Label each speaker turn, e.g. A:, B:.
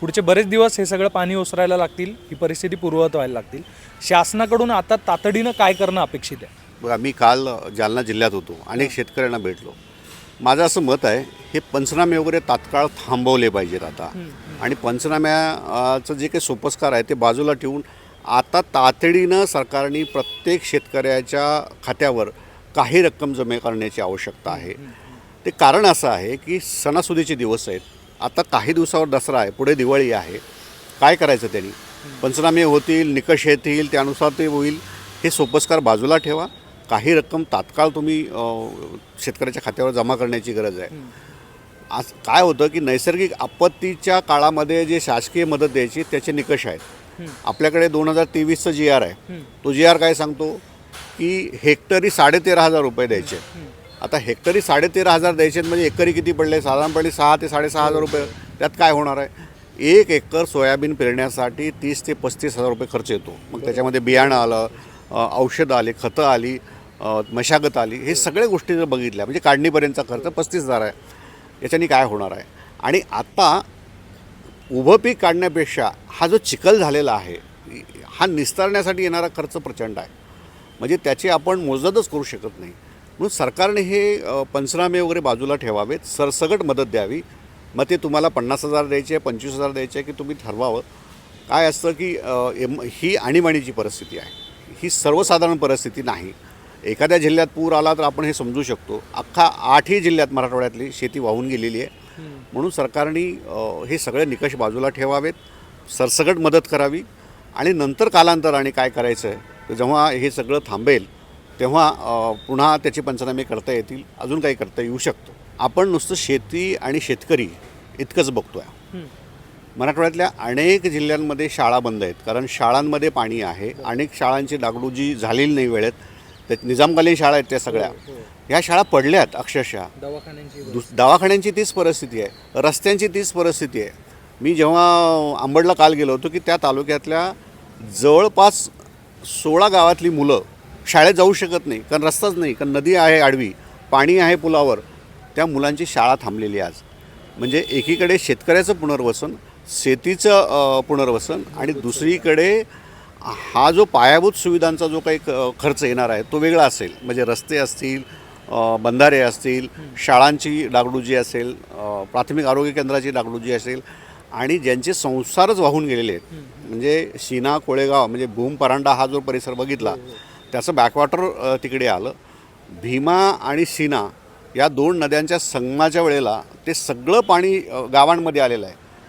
A: पुढचे बरेच दिवस हे सगळं पाणी ओसरायला लागतील, ही परिस्थिती पूर्ववत व्हायला लागतील. शासनाकडून आता तातडीनं काय करणं अपेक्षित आहे?
B: बघा, मी काल जालना जिल्ह्यात होतो, अनेक शेतकऱ्यांना भेटलो. माझं असं मत आहे, हे पंचनामे वगैरे तात्काळ थांबवले पाहिजेत आता. आणि पंचनाम्याचं जे काही सोपस्कार आहे ते बाजूला ठेवून आता तातडीनं सरकारने प्रत्येक शेतकऱ्याच्या खात्यावर काही रक्कम जमा करण्याची आवश्यकता आहे. ते कारण असं आहे की सणासुदीचे दिवस आहेत. आता काही दिवसावर दसरा आहे, पुढे दिवाळी आहे. काय करायचं त्यांनी? पंचनामे होतील, निकष येतील, त्यानुसार ते होईल. हे सोपस्कार बाजूला ठेवा. काही रक्कम तात्काळ तुम्ही शेतकऱ्याच्या खात्यावर जमा करण्याची गरज आहे. आज काय होतं की नैसर्गिक आपत्तीच्या काळामध्ये जे शासकीय मदत द्यायची त्याचे निकष आहेत. आपल्याकडे 2023चा GR आहे. तो GR काय सांगतो की हेक्टरी 13,500 रुपये द्यायचे. आता हेक्टरी 13,500 द्यायचे म्हणजे एकरी किती पडले? साधारणपणे 6,000 ते 6,500 रुपये. त्यात काय होणार आहे? 1 एकर सोयाबीन पेरण्यासाठी 30,000 ते 35,000 रुपये खर्च येतो. मग त्याच्यामध्ये बियाणं आलं, औषधं आली, खतं आली, मशागत आली. हे सगळ्या गोष्टी जर बघितल्या म्हणजे काढणीपर्यंतचा खर्च 35,000 आहे. याच्याने काय होणार आहे? आणि आता उभं पीक काढण्यापेक्षा हा जो चिखल झालेला आहे हा निस्तारण्यासाठी येणारा खर्च प्रचंड आहे. म्हणजे त्याची आपण मोजदच करू शकत नाही. म्हणून सरकारने हे पंचनामे वगैरे बाजूला ठेवावेत, सरसकट मदत द्यावी. मग ते तुम्हाला 50,000 द्यायचे, 25,000 द्यायचे की तुम्ही ठरवावं. काय असतं की ही आणीबाणीची परिस्थिती आहे, ही सर्वसाधारण परिस्थिती नाही. एखाद्या जिल्ह्यात पूर आला तर आपण हे समजू शकतो. अख्खा 8ही जिल्ह्यात मराठवाड्यातली शेती वाहून गेलेली आहे. म्हणून सरकारने हे सगळे निकष बाजूला ठेवावेत, सरसकट मदत करावी. आणि नंतर कालांतराने काय करायचं आहे तर जेव्हा हे सगळं थांबेल तेव्हा पुन्हा त्याचे पंचनामे करता येतील, अजून काही करता येऊ शकतो. आपण नुसतं शेती आणि शेतकरी इतकंच बघतो आहे. मराठवाड्यातल्या अनेक जिल्ह्यांमध्ये शाळा बंद आहेत, कारण शाळांमध्ये पाणी आहे. अनेक शाळांची डागडुजी झालेली नाही वेळेत. त्या निजामकालीन शाळा आहेत त्या सगळ्या. ह्या शाळा पडल्यात अक्षरशः. दवाखान्यांची तीच परिस्थिती आहे, रस्त्यांची तीच परिस्थिती आहे. मी जेव्हा अंबडला काल गेलो होतो की त्या तालुक्यातल्या जवळपास 16 गावातली मुलं शाळेत जाऊ शकत नाही, कारण रस्ताच नाही, कारण नदी आहे आडवी, पाणी आहे पुलावर. त्या मुलांची शाळा थांबलेली आज. म्हणजे एकीकडे शेतकऱ्याचं पुनर्वसन, शेतीचं पुनर्वसन, आणि दुसरीकडे हा जो पायाभूत सुविधांचा जो काही खर्च येणार आहे तो वेगळा असेल. म्हणजे रस्ते असतील, बंधारे असतील, शाळांची डागडुजी असेल, प्राथमिक आरोग्य केंद्राची डागडुजी असेल, आणि ज्यांचे संसारच वाहून गेलेले आहेत. म्हणजे सीना कोळेगाव म्हणजे भूम परांडा हा जो परिसर बघितला त्याचं बॅकवॉटर तिकडे आलं. भीमा आणि सीना या 2 नद्यांच्या संगमाच्या वेळेला ते सगळं पाणी गावांमध्ये आलेलं आहे.